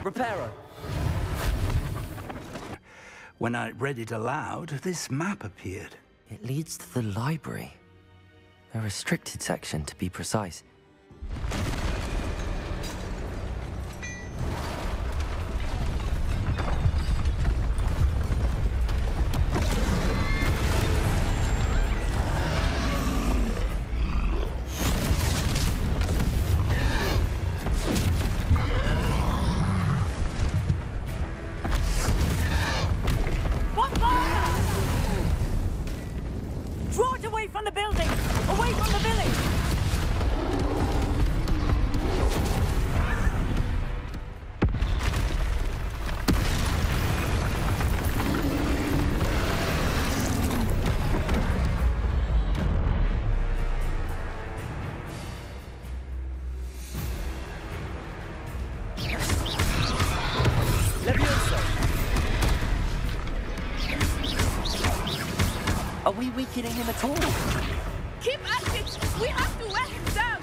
Repairer. When I read it aloud, this map appeared. It leads to the library. A restricted section, to be precise. Are we weakening him at all? Keep at it! We have to wear him down!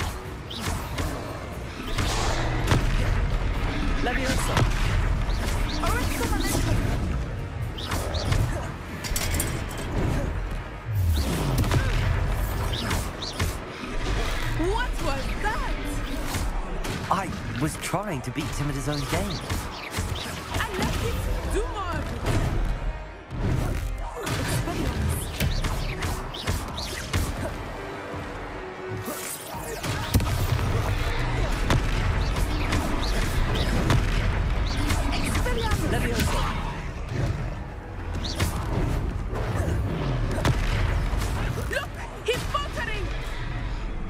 Leviosa! What was that? I was trying to beat him at his own game. I let him do more!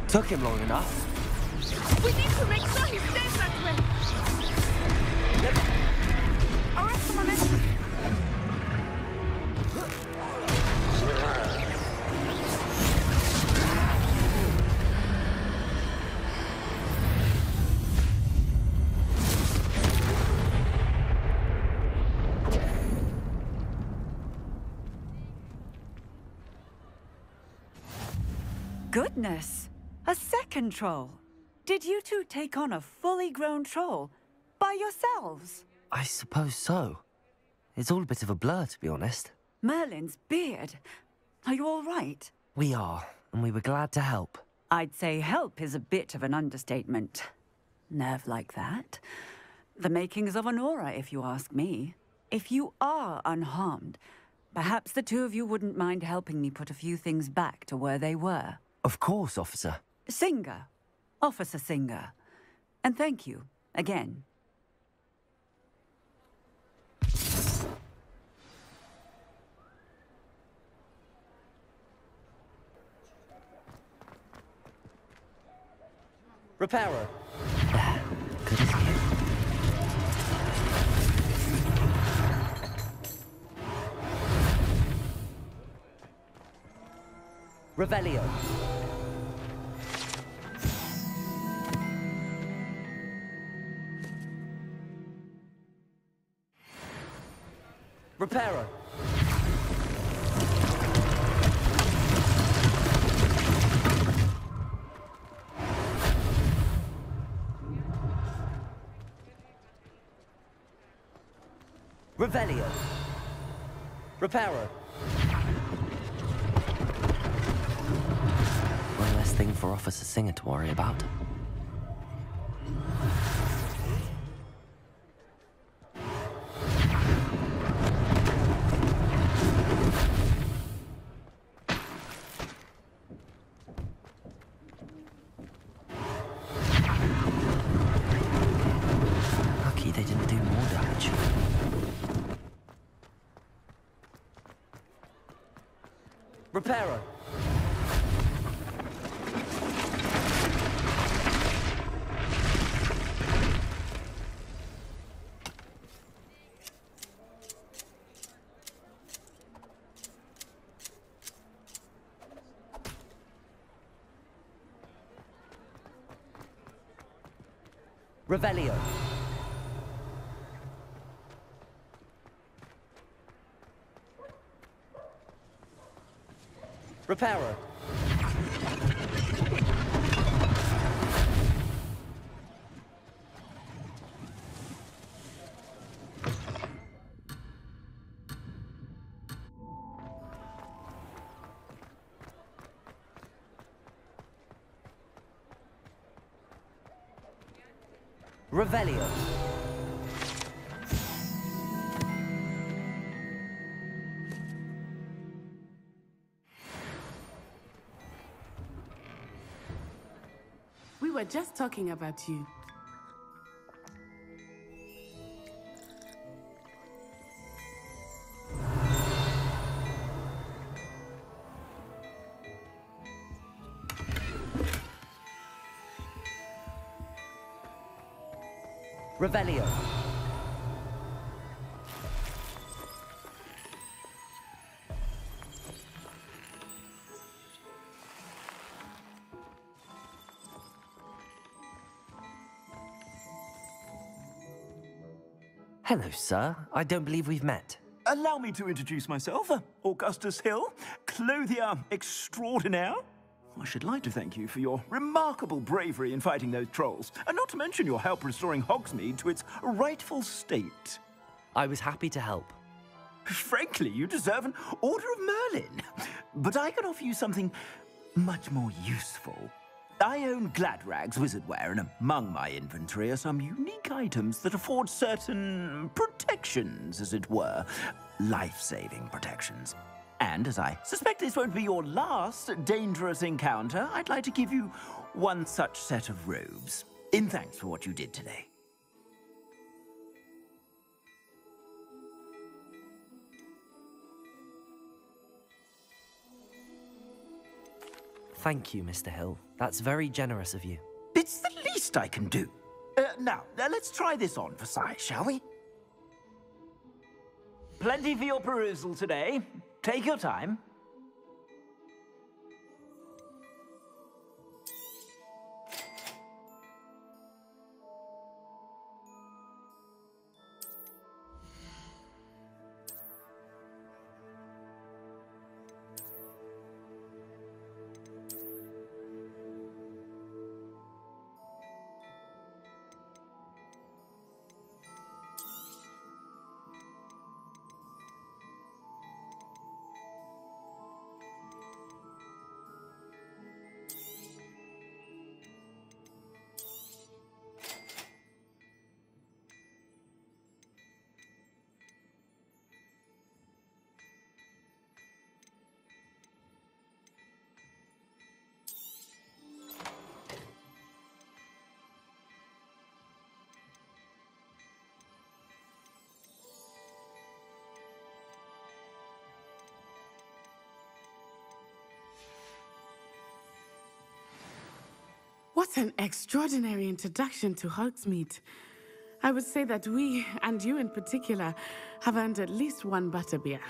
Took him long enough. We need to make sure he stays that way. Arrest him on it. Goodness! A second troll. Did you two take on a fully grown troll by yourselves? I suppose so. It's all a bit of a blur, to be honest. Merlin's beard. Are you all right? We are, and we were glad to help. I'd say help is a bit of an understatement. Nerve like that. The makings of an aura, if you ask me. If you are unharmed, perhaps the two of you wouldn't mind helping me put a few things back to where they were. Of course, officer. Singer. Officer Singer. And thank you, again. Repairer. Good as new. Revelio. Repairer. Revelio. Repairer. One less thing for Officer Singer to worry about. Lucky they didn't do more damage. Repairer. Revelio. Repairer. Revelio. We were just talking about you. Revelio. Hello, sir. I don't believe we've met. Allow me to introduce myself, Augustus Hill, clothier extraordinaire. I should like to thank you for your remarkable bravery in fighting those trolls, and not to mention your help restoring Hogsmeade to its rightful state. I was happy to help. Frankly, you deserve an Order of Merlin. But I can offer you something much more useful. I own Gladrag's wizardware, and among my inventory are some unique items that afford certain protections, as it were. Life-saving protections. And as I suspect this won't be your last dangerous encounter, I'd like to give you one such set of robes, in thanks for what you did today. Thank you, Mr. Hill. That's very generous of you. It's the least I can do. Now, let's try this on for size, shall we? Plenty for your perusal today. Take your time. What an extraordinary introduction to Hogsmeade. I would say that we, and you in particular, have earned at least one butterbeer.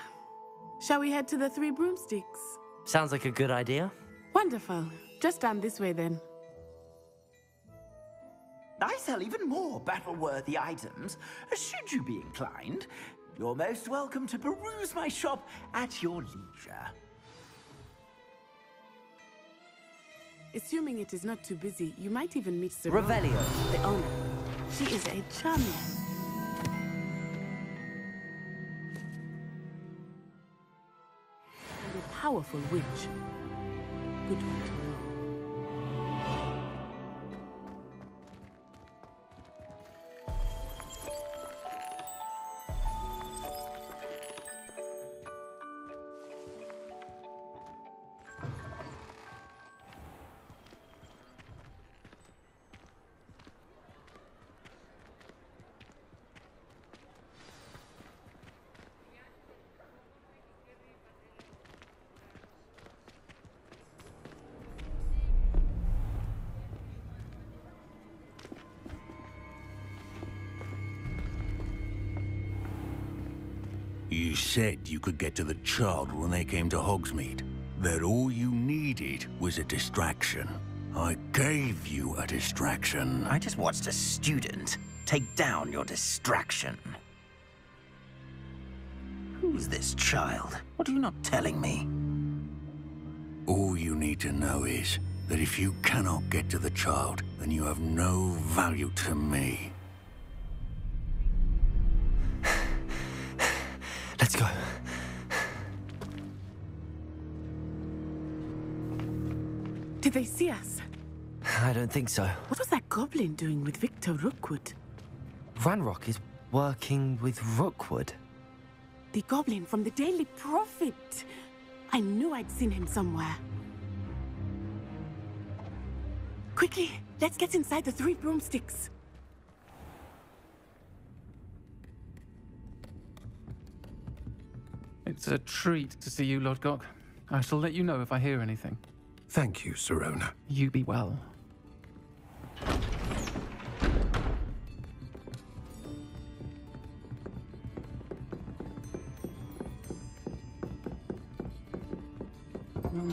Shall we head to the Three Broomsticks? Sounds like a good idea. Wonderful. Just down this way then. I sell even more battle-worthy items. Should you be inclined, you're most welcome to peruse my shop at your leisure. Assuming it is not too busy, you might even meet Sir Revelio. the owner. She is a charming and a powerful witch. Good one to know. You said you could get to the child when they came to Hogsmeade. That all you needed was a distraction. I gave you a distraction. I just watched a student take down your distraction. Who's this child? What are you not telling me? All you need to know is that if you cannot get to the child, then you have no value to me. Let's go. Did they see us? I don't think so. What was that goblin doing with Victor Rookwood? Ranrock is working with Rookwood. The goblin from the Daily Prophet. I knew I'd seen him somewhere. Quickly, let's get inside the 3 broomsticks. It's a treat to see you, Lodgok. I shall let you know if I hear anything. Thank you, Sirona. You be well.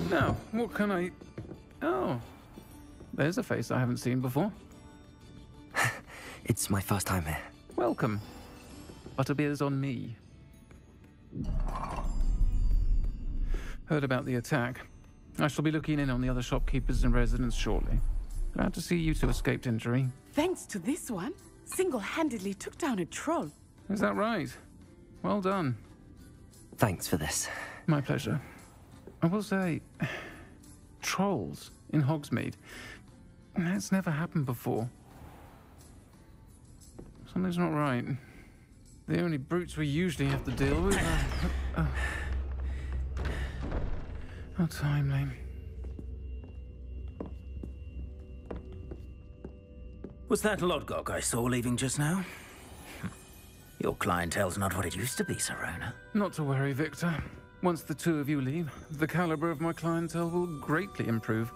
Now, what can I... Oh, there's a face I haven't seen before. It's my first time here. Welcome. Butterbeer's on me. Heard about the attack. I shall be looking in on the other shopkeepers and residents shortly. Glad to see you two escaped injury. Thanks to this one, single-handedly took down a troll. Is that right? Well done. Thanks for this. My pleasure. I will say, trolls in Hogsmeade. That's never happened before. Something's not right. The only brutes we usually have to deal with are... How timely. Was that Lodgok I saw leaving just now? Your clientele's not what it used to be, Sirona. Not to worry, Victor. Once the two of you leave, the caliber of my clientele will greatly improve.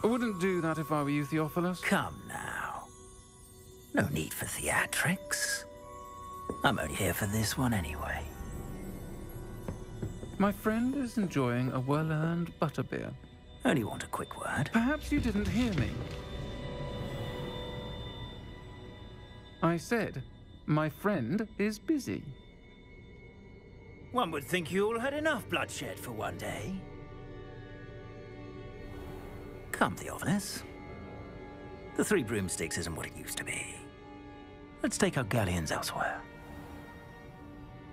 I wouldn't do that if I were you, Theophilus. Come now. No need for theatrics. I'm only here for this one anyway. My friend is enjoying a well-earned butterbeer. Only want a quick word. Perhaps you didn't hear me. I said, my friend is busy. One would think you all had enough bloodshed for one day. Come, Theophilus. The 3 broomsticks isn't what it used to be. Let's take our galleons elsewhere.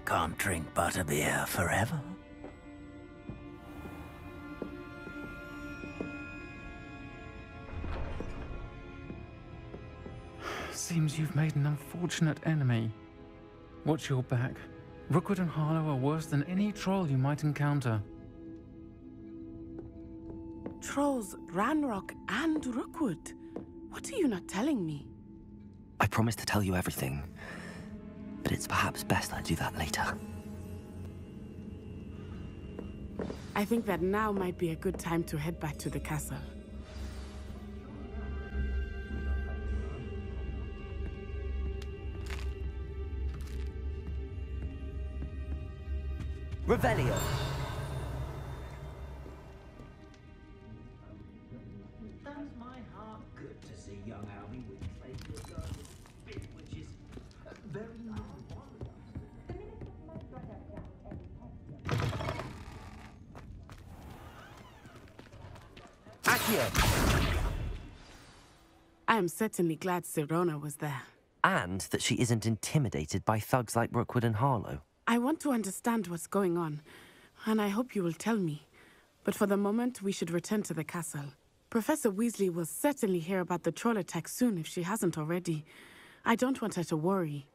Can't drink butterbeer forever. Seems you've made an unfortunate enemy. Watch your back. Rookwood and Harlow are worse than any troll you might encounter. Trolls, Ranrock, and Rookwood. What are you not telling me? I promised to tell you everything, but it's perhaps best I do that later. I think that now might be a good time to head back to the castle. Revelio. Does my heart good to see young Albie with playful bit which is very Accio. I am certainly glad Sirona was there. And that she isn't intimidated by thugs like Rookwood and Harlow. I want to understand what's going on, and I hope you will tell me. But for the moment, we should return to the castle. Professor Weasley will certainly hear about the troll attack soon if she hasn't already. I don't want her to worry.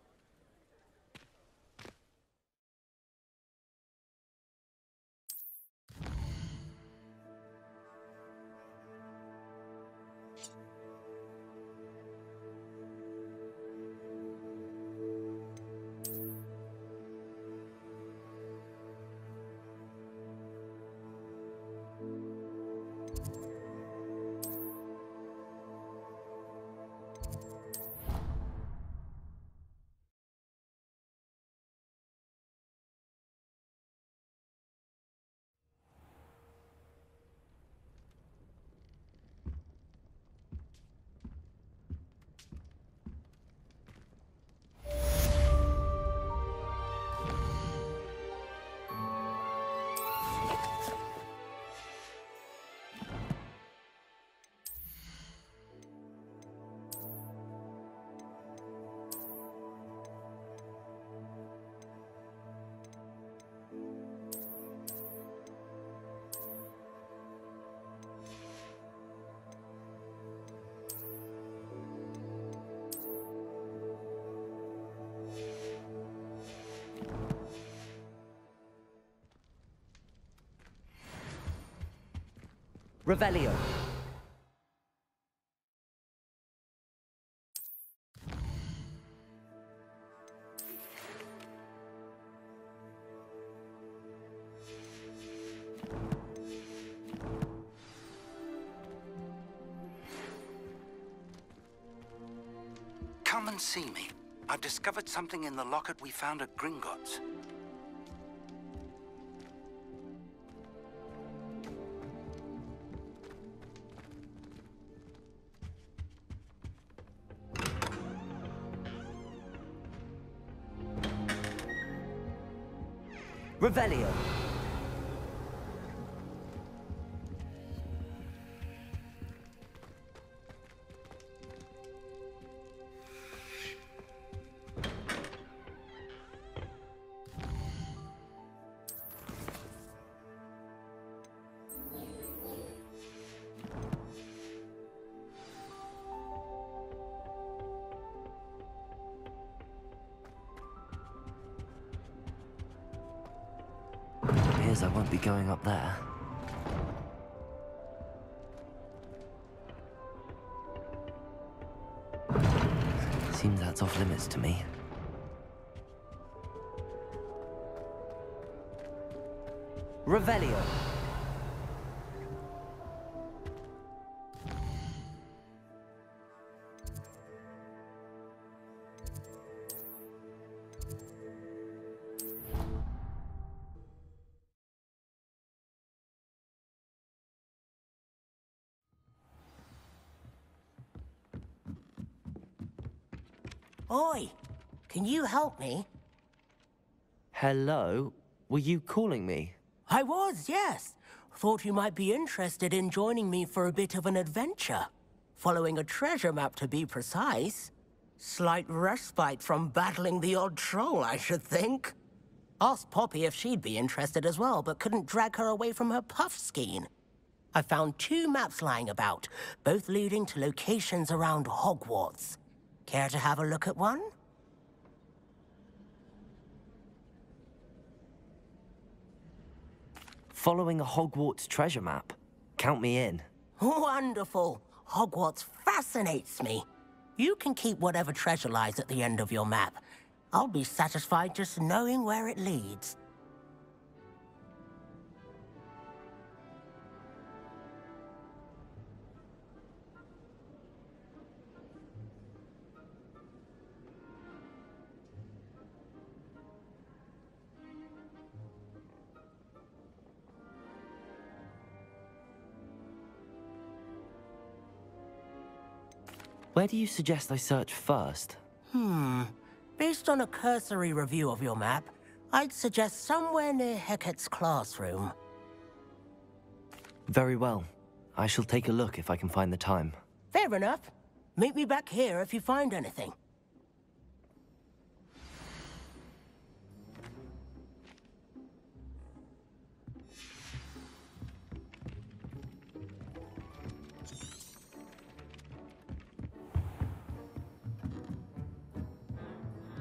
Revelio. Come and see me. I've discovered something in the locket we found at Gringotts. Revelio. Appears I won't be going up there. Seems that's off limits to me. Revelio. Oi, can you help me? Hello? Were you calling me? I was, yes. Thought you might be interested in joining me for a bit of an adventure. Following a treasure map, to be precise. Slight respite from battling the odd troll, I should think. Asked Poppy if she'd be interested as well, but couldn't drag her away from her puff skein. I found 2 maps lying about, both leading to locations around Hogwarts. Care to have a look at one? Following a Hogwarts treasure map? Count me in. Wonderful. Hogwarts fascinates me. You can keep whatever treasure lies at the end of your map. I'll be satisfied just knowing where it leads. Where do you suggest I search first? Based on a cursory review of your map, I'd suggest somewhere near Hecat's classroom. Very well. I shall take a look if I can find the time. Fair enough. Meet me back here if you find anything.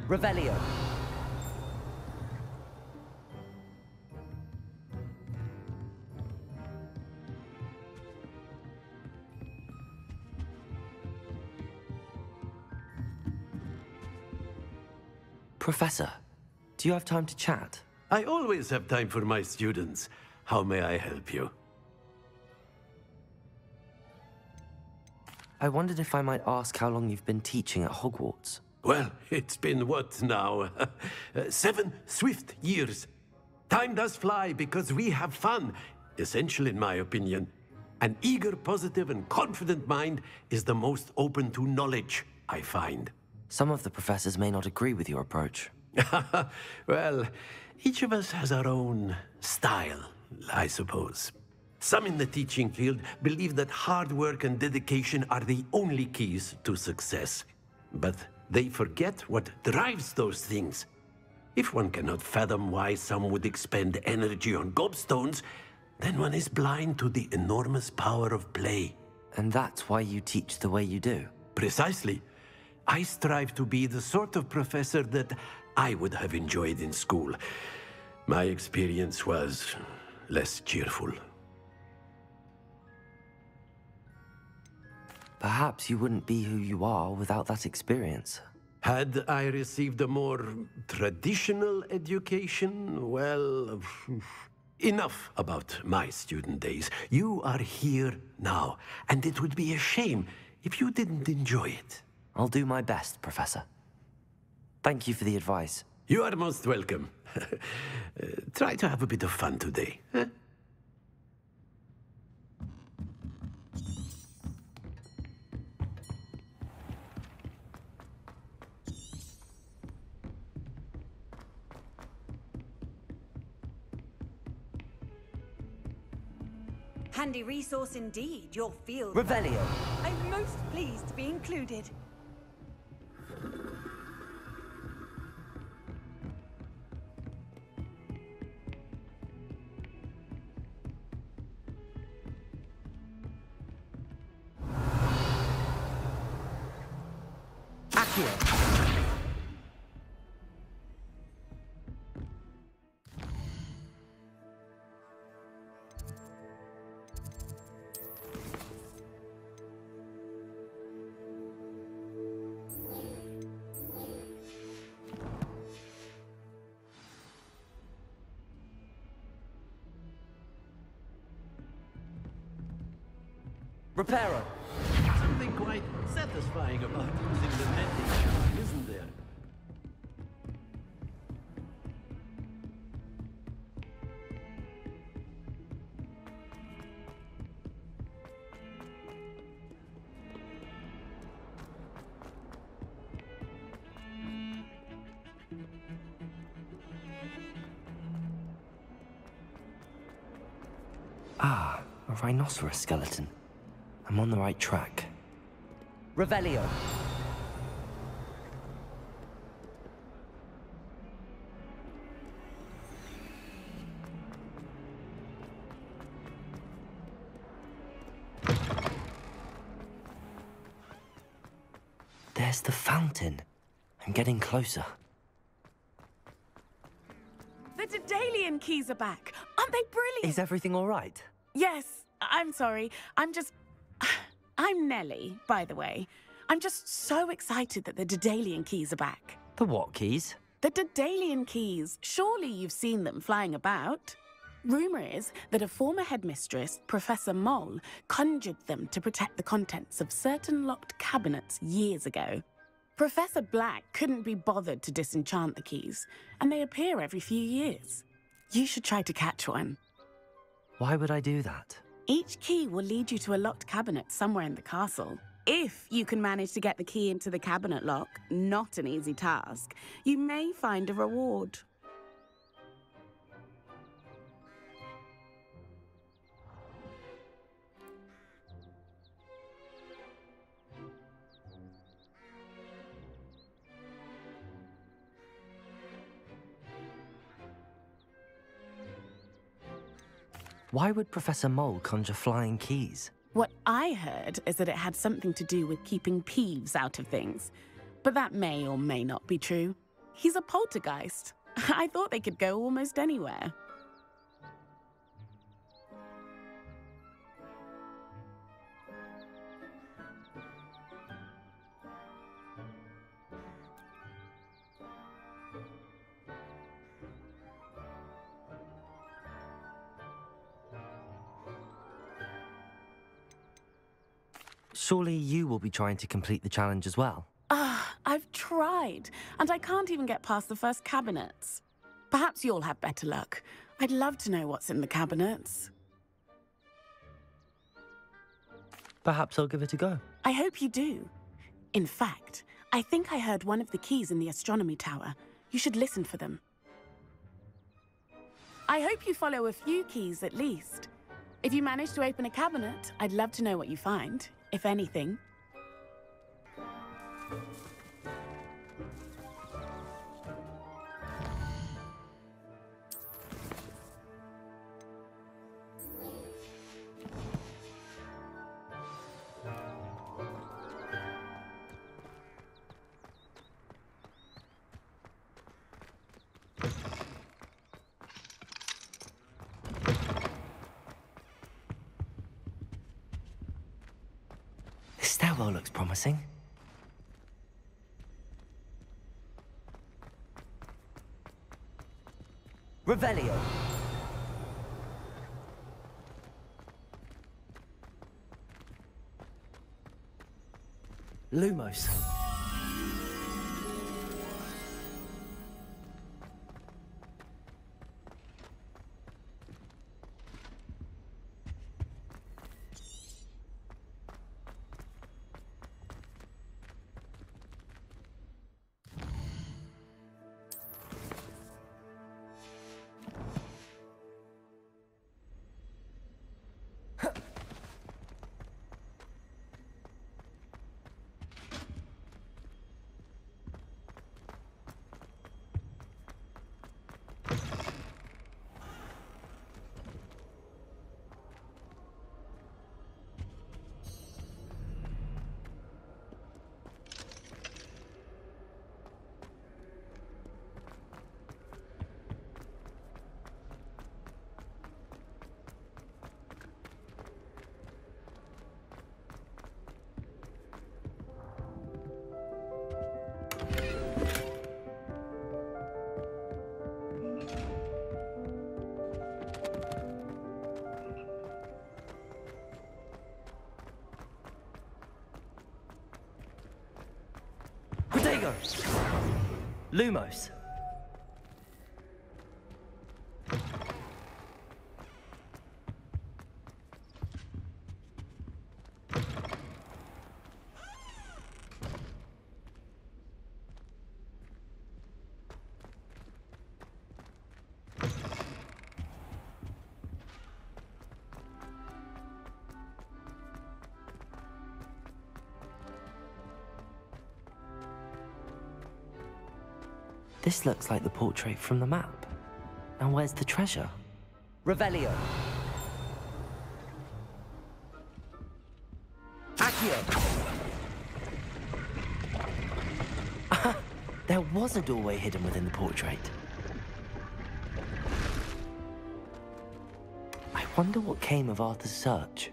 Revelio. Professor, do you have time to chat? I always have time for my students. How may I help you? I wondered if I might ask how long you've been teaching at Hogwarts. Well, it's been what now? 7 swift years. Time does fly because we have fun. Essential in my opinion. An eager, positive, and confident mind is the most open to knowledge, I find. Some of the professors may not agree with your approach. Well, each of us has our own style, I suppose. Some in the teaching field believe that hard work and dedication are the only keys to success. But they forget what drives those things. If one cannot fathom why some would expend energy on gobstones, then one is blind to the enormous power of play. And that's why you teach the way you do? Precisely. I strive to be the sort of professor that I would have enjoyed in school. My experience was less cheerful. Perhaps you wouldn't be who you are without that experience. Had I received a more traditional education, well, enough about my student days. You are here now, and it would be a shame if you didn't enjoy it. I'll do my best, Professor. Thank you for the advice. You are most welcome. Try to have a bit of fun today. Huh? Handy resource indeed, your field. Revelio. I'm most pleased to be included. Reparo. Something quite satisfying about using the mending charm, isn't there? Ah, a rhinoceros skeleton. I'm on the right track. Revelio. There's the fountain. I'm getting closer. The Daedalian keys are back. Aren't they brilliant? Is everything all right? Yes, I'm sorry. I'm Nellie, by the way. I'm just so excited that the Daedalian keys are back. The what keys? The Daedalian keys. Surely you've seen them flying about. Rumour is that a former headmistress, Professor Mole, conjured them to protect the contents of certain locked cabinets years ago. Professor Black couldn't be bothered to disenchant the keys, and they appear every few years. You should try to catch one. Why would I do that? Each key will lead you to a locked cabinet somewhere in the castle. If you can manage to get the key into the cabinet lock, not an easy task, you may find a reward. Why would Professor Mole conjure flying keys? What I heard is that it had something to do with keeping Peeves out of things. But that may or may not be true. He's a poltergeist. I thought they could go almost anywhere. Surely you will be trying to complete the challenge as well. I've tried, and I can't even get past the first cabinets. Perhaps you'll have better luck. I'd love to know what's in the cabinets. Perhaps I'll give it a go. I hope you do. In fact, I think I heard one of the keys in the astronomy tower. You should listen for them. I hope you follow a few keys at least. If you manage to open a cabinet, I'd love to know what you find, if anything. looks promising. Revelio. Lumos. Protego! Lumos. This looks like the portrait from the map. Now where's the treasure? Revelio. Accio. There was a doorway hidden within the portrait. I wonder what came of Arthur's search.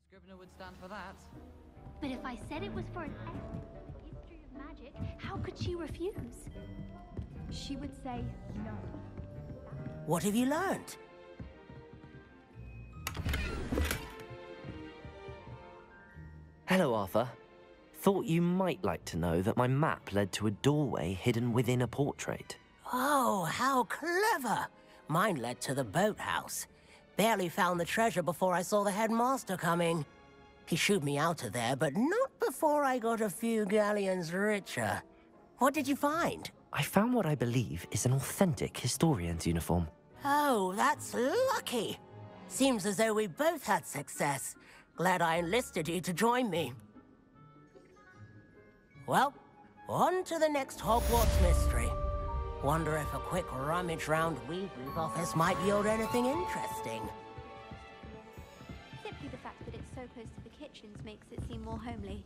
Scrivener would stand for that. But if I said it was for an history of magic, how could she refuse? She would say no. What have you learned? Hello, Arthur. Thought you might like to know that my map led to a doorway hidden within a portrait. Oh, how clever! Mine led to the boathouse. Barely found the treasure before I saw the headmaster coming. He shooed me out of there, but not before I got a few galleons richer. What did you find? I found what I believe is an authentic historian's uniform. Oh, that's lucky. Seems as though we both had success. Glad I enlisted you to join me. Well, on to the next Hogwarts mystery. Wonder if a quick rummage round Weasley's office might yield anything interesting. Simply the fact that it's so close to the kitchens makes it seem more homely.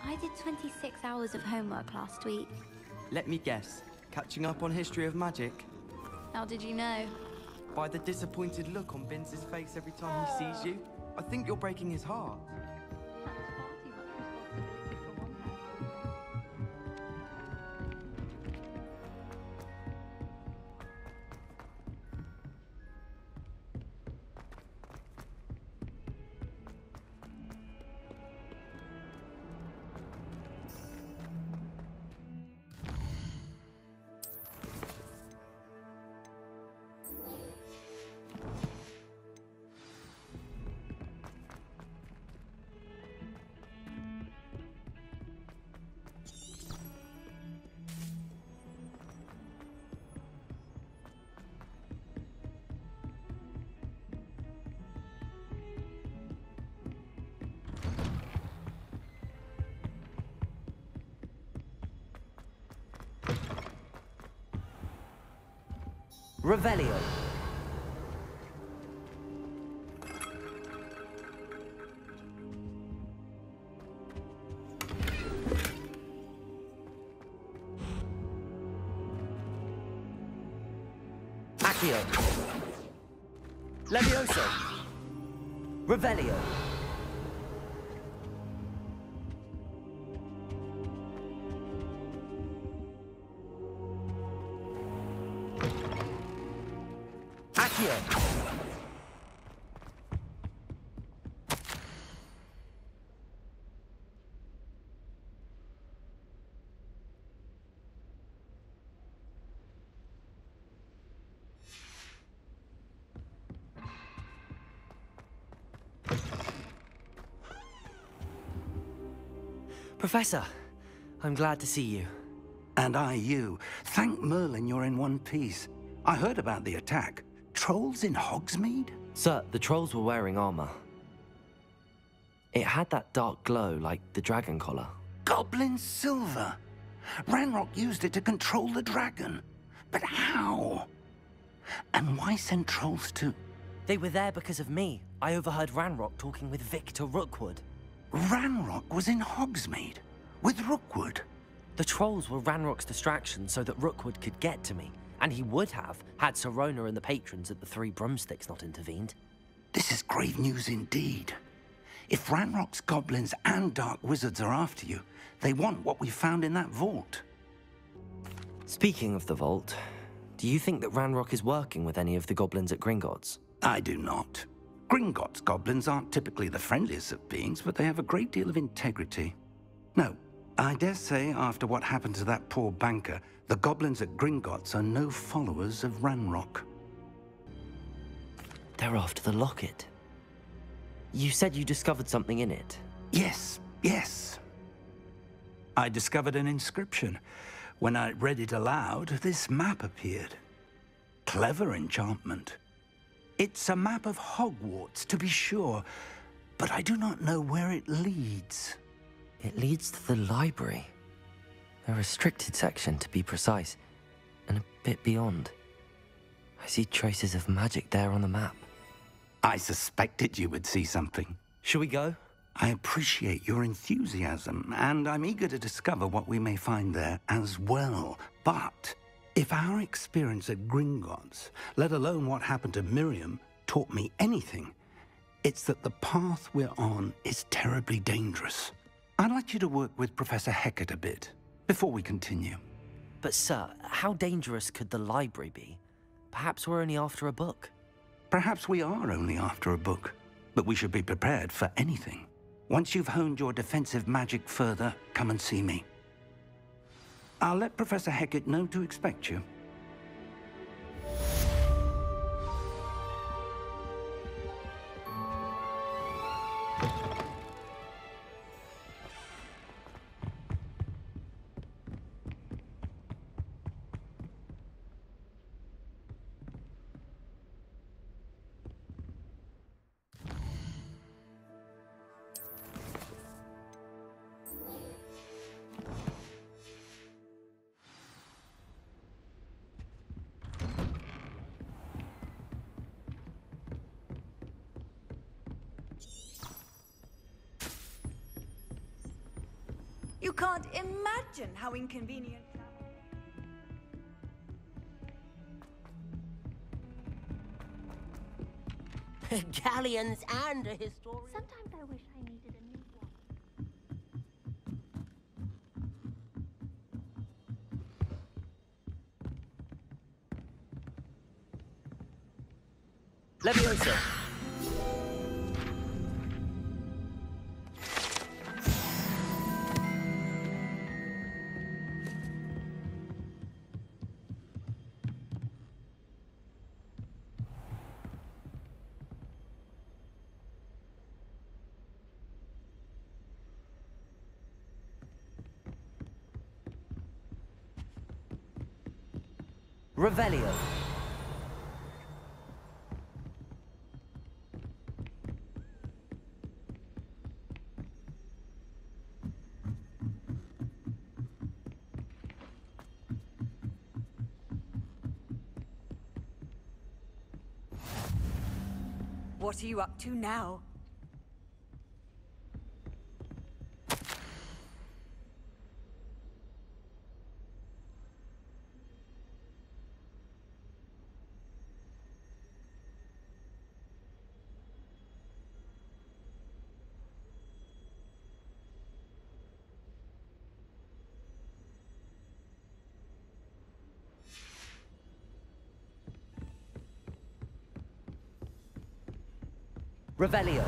I did 26 hours of homework last week. Let me guess. Catching up on history of magic? How did you know? By the disappointed look on Vince's face every time he sees you. I think you're breaking his heart. Revelio. Accio. Levioso. Revelio. Accio. Professor, I'm glad to see you. And I you. Thank Merlin you're in one piece. I heard about the attack. Trolls in Hogsmeade? Sir, the trolls were wearing armor. It had that dark glow like the dragon collar. Goblin silver. Ranrock used it to control the dragon. But how? And why send trolls to... They were there because of me. I overheard Ranrock talking with Victor Rookwood. Ranrock was in Hogsmeade with Rookwood. The trolls were Ranrock's distraction so that Rookwood could get to me. And he would have, had Sirona and the patrons at the Three Broomsticks not intervened. This is grave news indeed. If Ranrock's goblins and dark wizards are after you, they want what we found in that vault. Speaking of the vault, do you think that Ranrock is working with any of the goblins at Gringotts? I do not. Gringotts goblins aren't typically the friendliest of beings, but they have a great deal of integrity. No, I dare say after what happened to that poor banker, the goblins at Gringotts are no followers of Ranrock. They're after the locket. You said you discovered something in it. Yes. I discovered an inscription. When I read it aloud, this map appeared. Clever enchantment. It's a map of Hogwarts, to be sure, but I do not know where it leads. It leads to the library. A restricted section, to be precise, and a bit beyond. I see traces of magic there on the map. I suspected you would see something. Shall we go? I appreciate your enthusiasm, and I'm eager to discover what we may find there as well. But if our experience at Gringotts, let alone what happened to Miriam, taught me anything, it's that the path we're on is terribly dangerous. I'd like you to work with Professor Hecat a bit before we continue. But sir, how dangerous could the library be? Perhaps we're only after a book. Perhaps we are only after a book, but we should be prepared for anything. Once you've honed your defensive magic further, come and see me. I'll let Professor Hecat know to expect you. You can't imagine how inconvenient. Galleons and a historian. Sometimes I wish I needed a new one. Levioso. Revelio. What are you up to now? Revelio.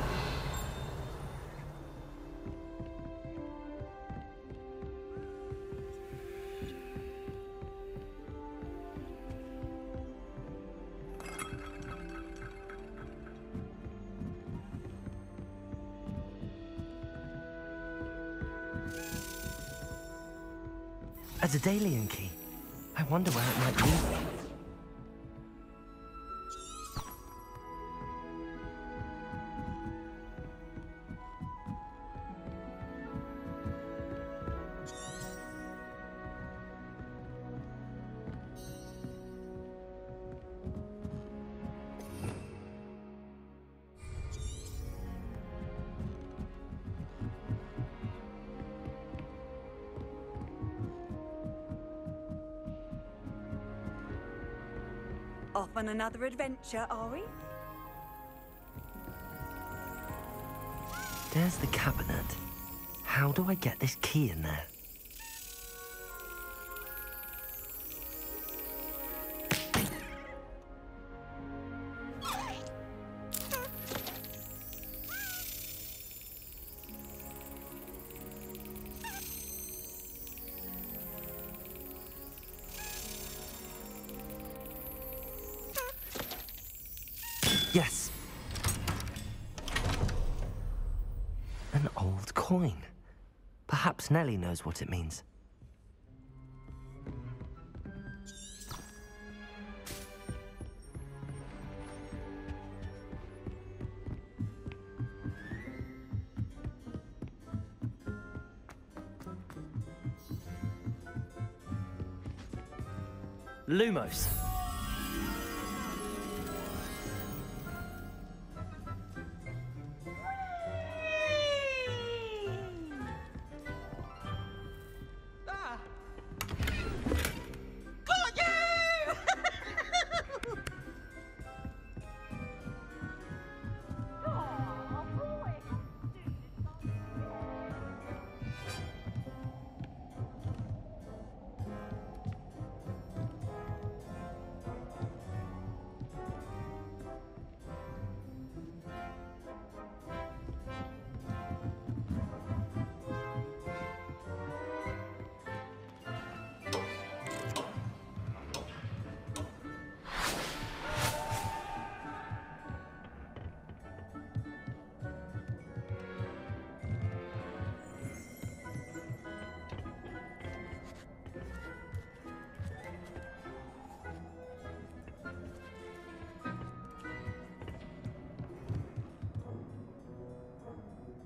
A Daedalian key. I wonder where it might lead me. Off on another adventure, are we? There's the cabinet. How do I get this key in there? Yes. An old coin. Perhaps Nellie knows what it means. Lumos.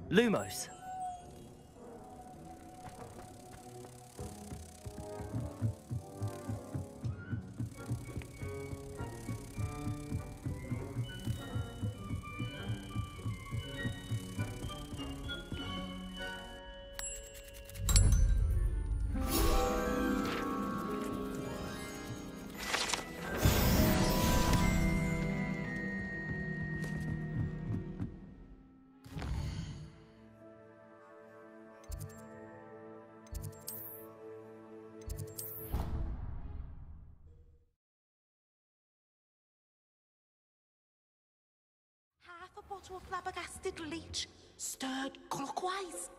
Lumos. Half a bottle of flabbergasted leech, stirred clockwise.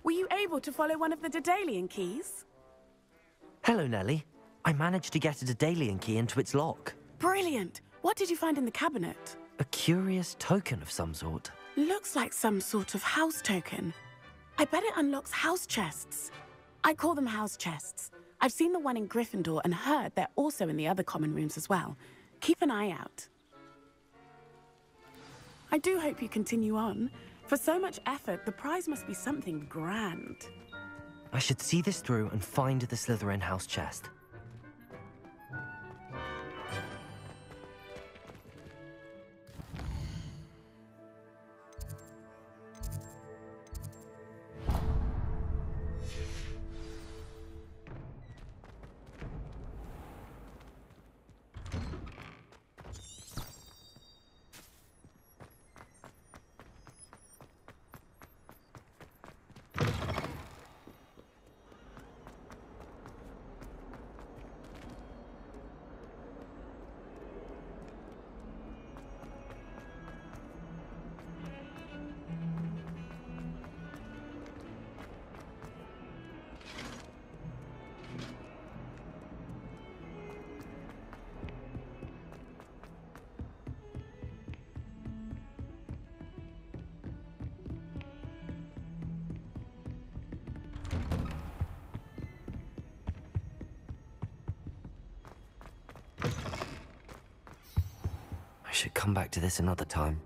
Were you able to follow one of the Daedalian keys? Hello, Nellie. I managed to get a Daedalian key into its lock. Brilliant! What did you find in the cabinet? A curious token of some sort. Looks like some sort of house token. I bet it unlocks house chests. I call them house chests. I've seen the one in Gryffindor and heard they're also in the other common rooms as well. Keep an eye out. I do hope you continue on. For so much effort, the prize must be something grand. I should see this through and find the Slytherin house chest. I should come back to this another time.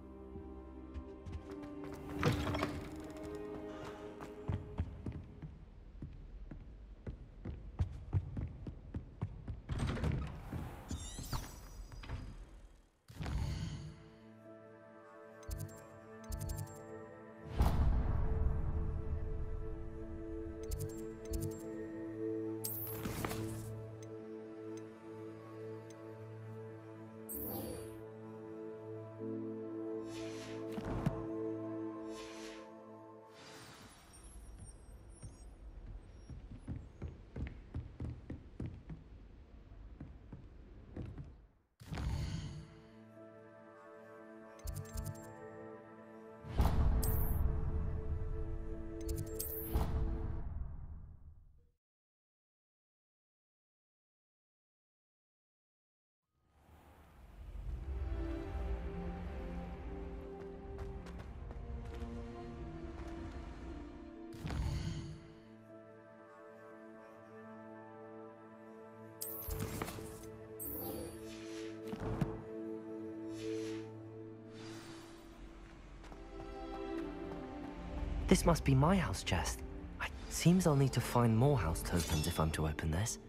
This must be my house chest. It seems I'll need to find more house tokens if I'm to open this.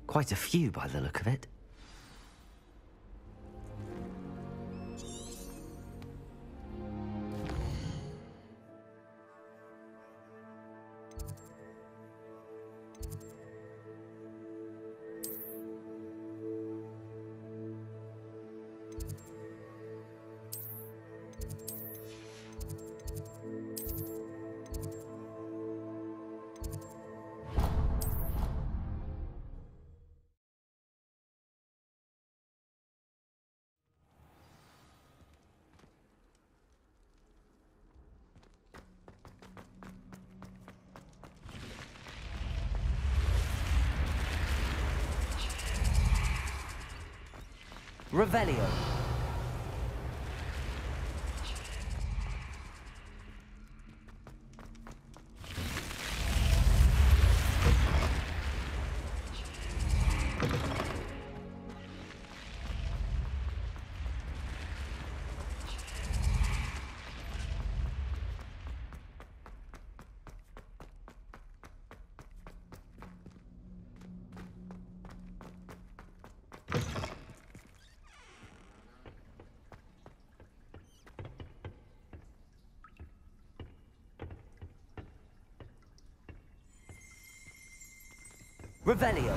Quite a few by the look of it. Revelio. Revelio.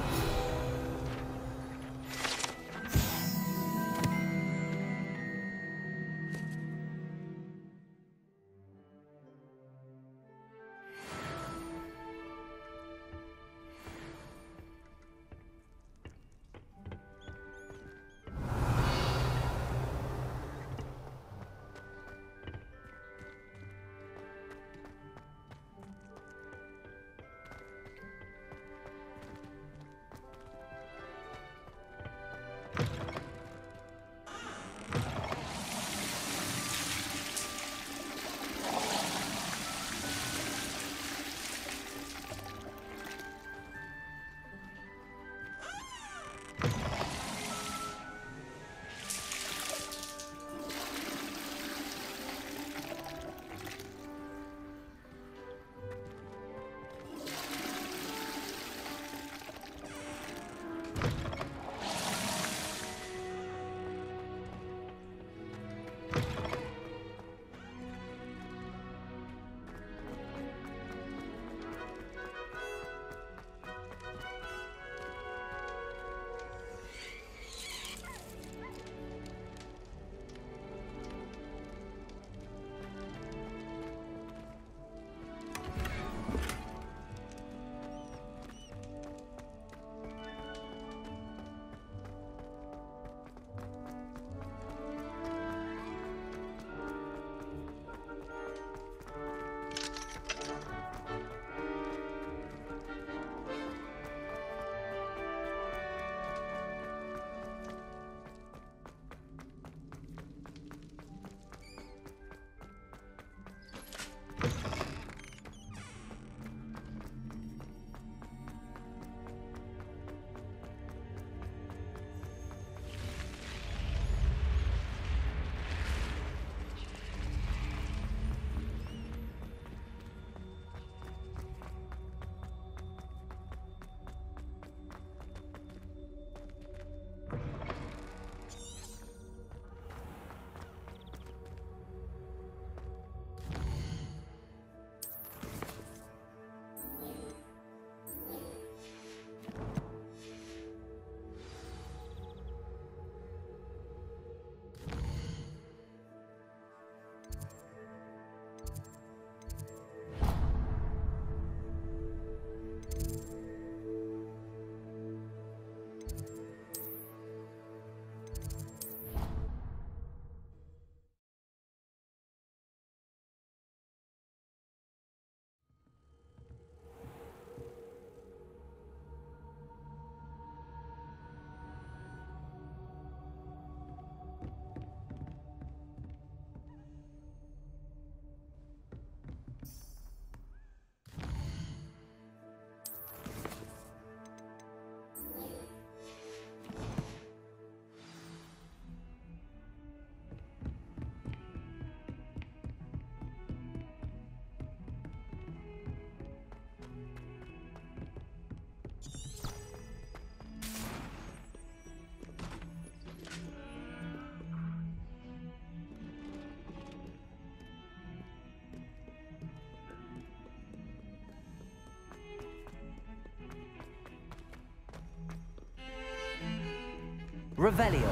Revelio.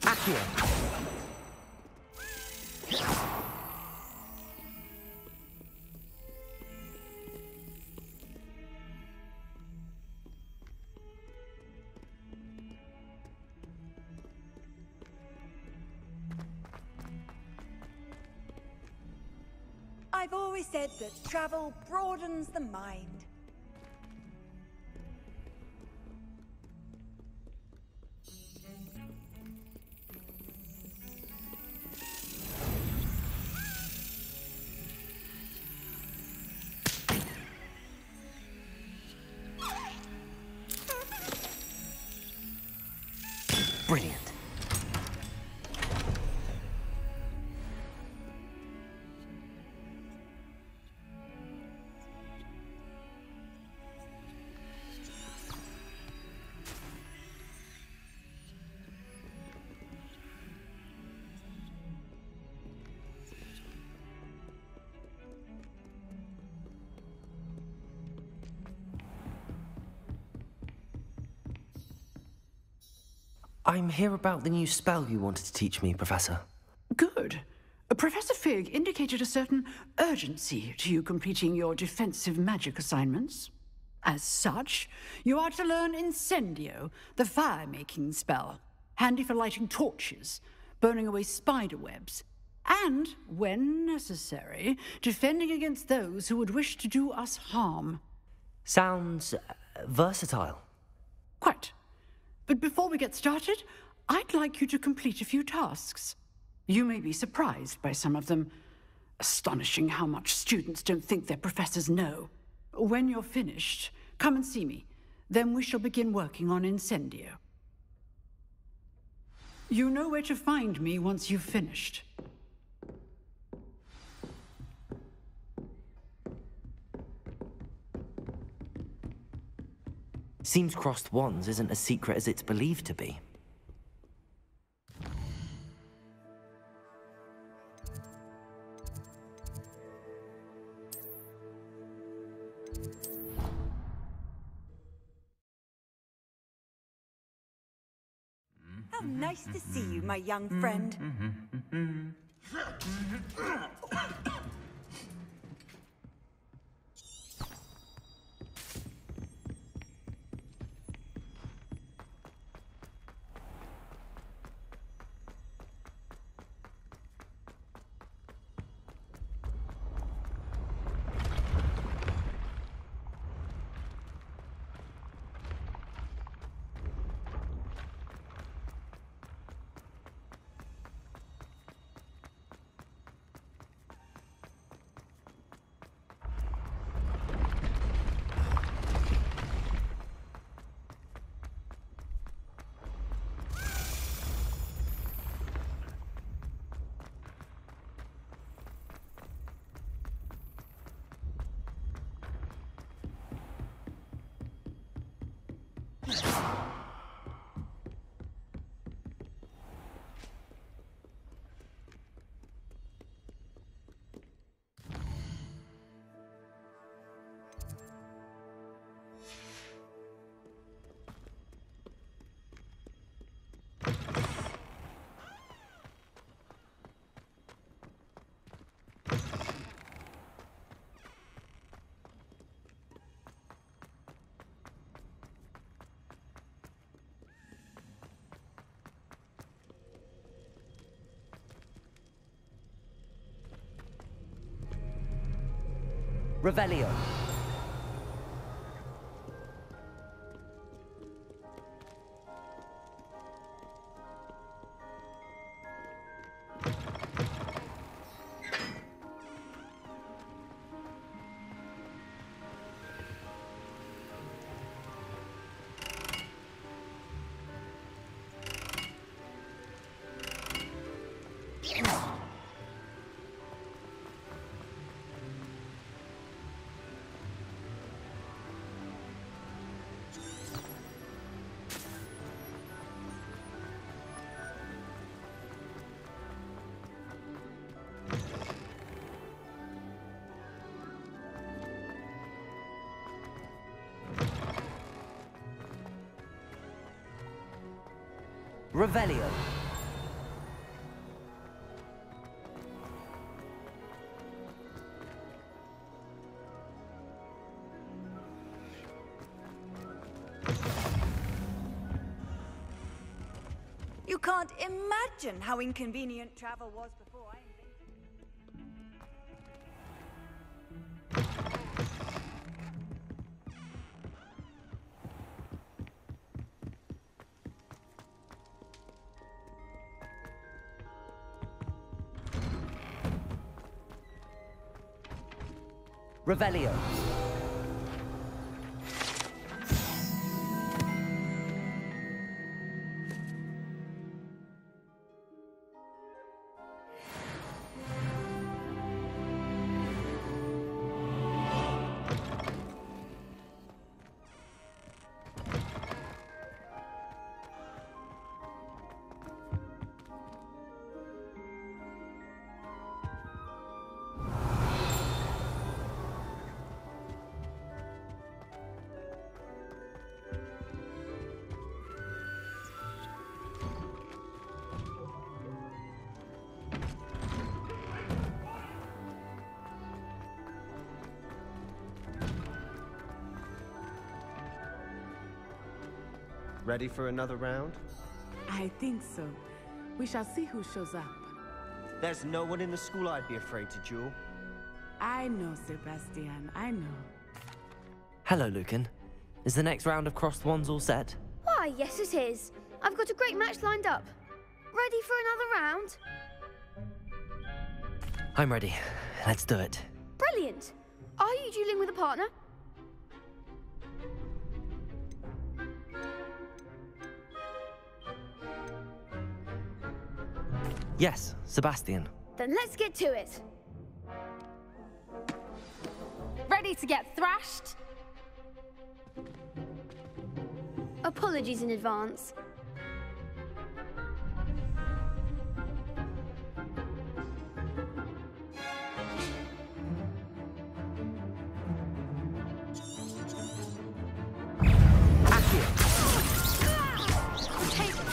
Accio. I've always said that travel broadens the mind. Brilliant. I'm here about the new spell you wanted to teach me, Professor. Good. Professor Fig indicated a certain urgency to you completing your defensive magic assignments. As such, you are to learn Incendio, the fire-making spell, handy for lighting torches, burning away spider webs, and, when necessary, defending against those who would wish to do us harm. Sounds versatile. Quite. But before we get started, I'd like you to complete a few tasks. You may be surprised by some of them. Astonishing how much students don't think their professors know. When you're finished, come and see me. Then we shall begin working on Incendio. You know where to find me once you've finished. Seems crossed wands isn't as secret as it's believed to be. How nice to see you, my young friend. Revelio. Revelio. You can't imagine how inconvenient travel was before I Revelio. Ready for another round? I think so. We shall see who shows up. There's no one in the school I'd be afraid to duel. I know, Sebastian. I know. Hello, Lucan. Is the next round of crossed wands all set? Why, yes it is. I've got a great match lined up. Ready for another round? I'm ready. Let's do it. Brilliant. Are you dueling with a partner? Yes, Sebastian. Then let's get to it. Ready to get thrashed? Apologies in advance.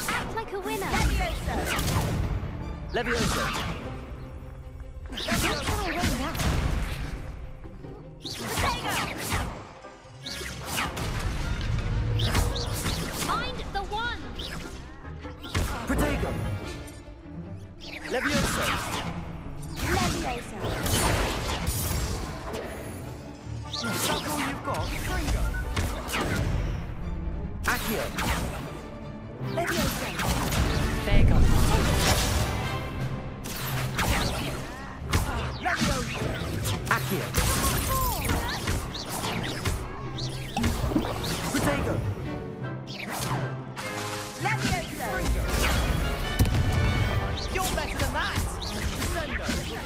Act like a winner. Levioso. Mind the one. Protego. Levioso. Levioso. Is that all you've got? Fringo. Accio. Levioso. Protego. Accio. Protego. You're better than that.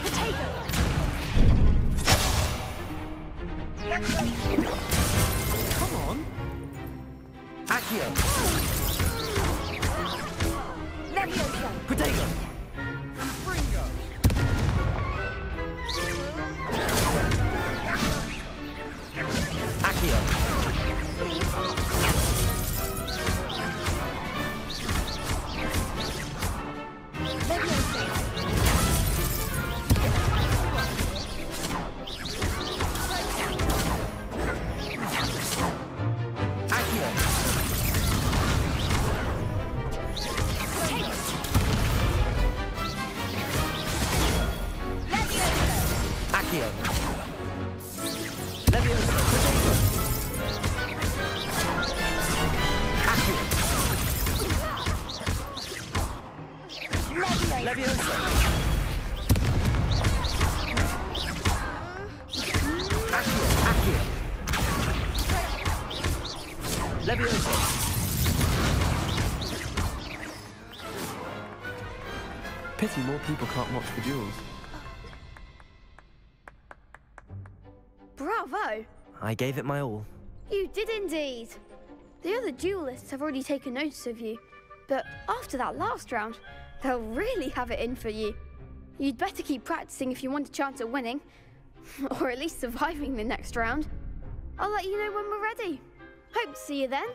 Potato. Come on. Accio. Levioso. Protego. Fringo. Accio. Accio. Levioso. Accio. Levioso. Accio. Accio. Levioso. Pity more people can't watch the duels. Bravo! I gave it my all. You did indeed. The other duelists have already taken notice of you, but after that last round, they'll really have it in for you. You'd better keep practicing if you want a chance at winning, or at least surviving the next round. I'll let you know when we're ready. Hope to see you then.